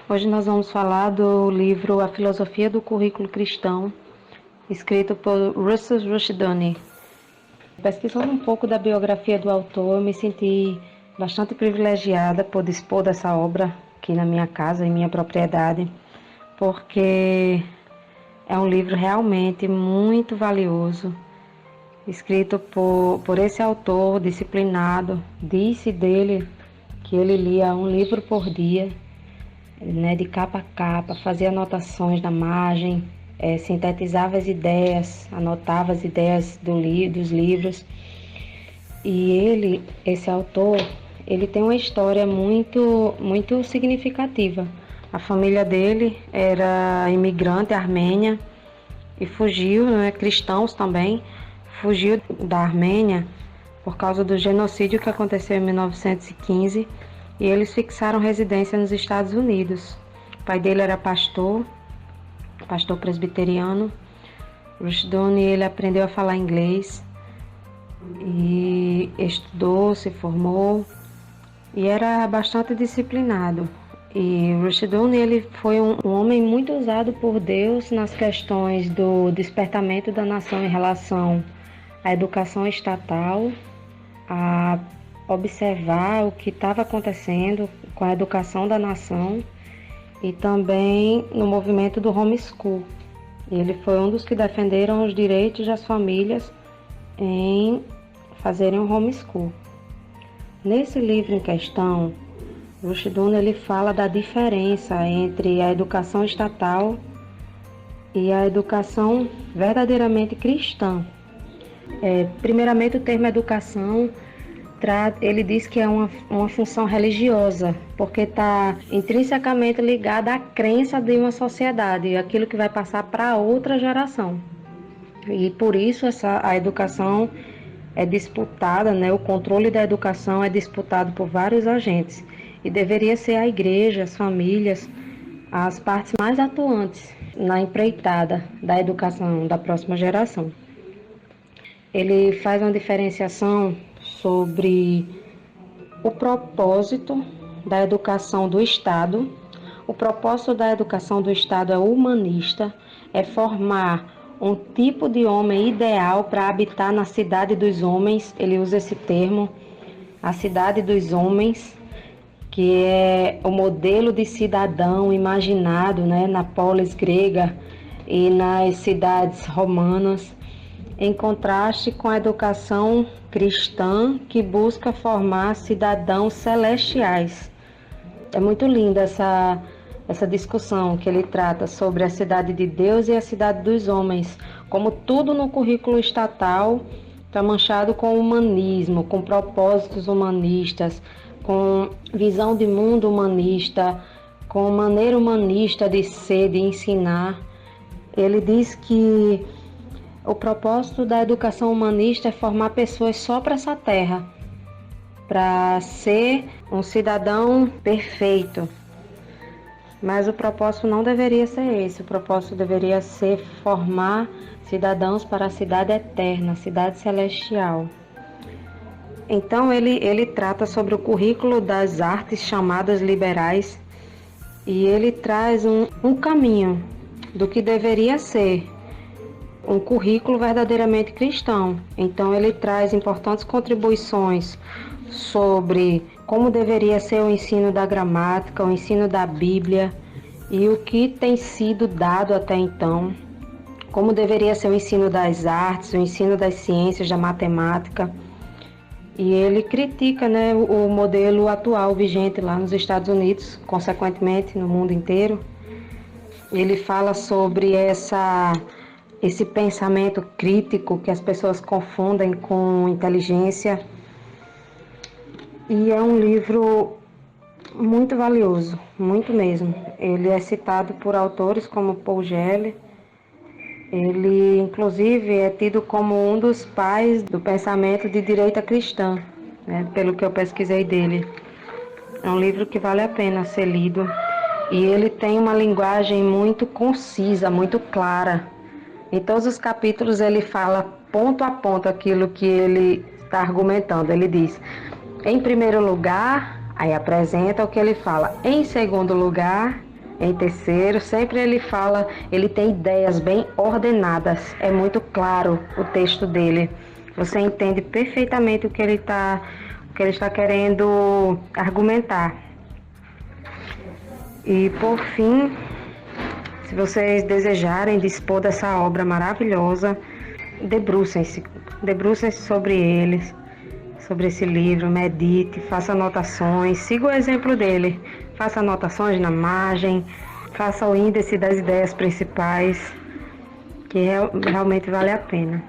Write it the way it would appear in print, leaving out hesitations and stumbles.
Hoje nós vamos falar do livro A Filosofia do Currículo Cristão, escrito por Russell Rushduni. Pesquisando um pouco da biografia do autor, eu me senti bastante privilegiada por dispor dessa obra aqui na minha casa, em minha propriedade, porque é um livro realmente muito valioso, escrito por esse autor disciplinado. Disse dele que ele lia um livro por dia, né, de capa a capa, fazia anotações na margem, sintetizava as ideias, anotava as ideias dos livros. E esse autor, ele tem uma história muito significativa. A família dele era imigrante armênia e fugiu, né, cristãos também, fugiu da Armênia por causa do genocídio que aconteceu em 1915, e eles fixaram residência nos Estados Unidos. O pai dele era pastor presbiteriano. Rushduni, ele aprendeu a falar inglês e estudou, se formou e era bastante disciplinado. E Rushduni, ele foi um homem muito usado por Deus nas questões do despertamento da nação em relação à educação estatal, a observar o que estava acontecendo com a educação da nação e também no movimento do homeschool. Ele foi um dos que defenderam os direitos das famílias em fazerem o homeschool. Nesse livro em questão, Rushduni, ele fala da diferença entre a educação estatal e a educação verdadeiramente cristã. Primeiramente, o termo educação, ele diz que é uma função religiosa, porque está intrinsecamente ligada à crença de uma sociedade, aquilo que vai passar para outra geração. E por isso a educação é disputada, né? O controle da educação é disputado por vários agentes. E deveria ser a igreja, as famílias, as partes mais atuantes na empreitada da educação da próxima geração. Ele faz uma diferenciação sobre o propósito da educação do Estado. O propósito da educação do Estado é humanista, é formar um tipo de homem ideal para habitar na cidade dos homens. Ele usa esse termo, a cidade dos homens, que é o modelo de cidadão imaginado, né, na polis grega e nas cidades romanas, em contraste com a educação cristã, que busca formar cidadãos celestiais. É muito linda essa discussão que ele trata sobre a cidade de Deus e a cidade dos homens, como tudo no currículo estatal está manchado com humanismo, com propósitos humanistas, com visão de mundo humanista, com maneira humanista de ser, de ensinar. Ele diz que o propósito da educação humanista é formar pessoas só para essa terra, para ser um cidadão perfeito. Mas o propósito não deveria ser esse. O propósito deveria ser formar cidadãos para a cidade eterna, a cidade celestial. Então ele trata sobre o currículo das artes chamadas liberais, e ele traz um caminho do que deveria ser um currículo verdadeiramente cristão. Então ele traz importantes contribuições sobre como deveria ser o ensino da gramática, o ensino da Bíblia e o que tem sido dado até então, como deveria ser o ensino das artes, o ensino das ciências, da matemática. E ele critica, né, o modelo atual vigente lá nos Estados Unidos, consequentemente no mundo inteiro. Ele fala sobre esse pensamento crítico que as pessoas confundem com inteligência. E é um livro muito valioso, muito mesmo. Ele é citado por autores como Paul Gelle. Ele, inclusive, é tido como um dos pais do pensamento de direita cristã, né, pelo que eu pesquisei dele. É um livro que vale a pena ser lido. E ele tem uma linguagem muito concisa, muito clara. Em todos os capítulos ele fala ponto a ponto aquilo que ele está argumentando. Ele diz, em primeiro lugar, aí apresenta o que ele fala. Em segundo lugar, em terceiro, sempre ele fala, ele tem ideias bem ordenadas, é muito claro o texto dele. Você entende perfeitamente o que ele está querendo argumentar. E por fim, se vocês desejarem dispor dessa obra maravilhosa, debrucem-se sobre eles, sobre esse livro, medite, faça anotações, siga o exemplo dele, faça anotações na margem, faça o índice das ideias principais, que realmente vale a pena.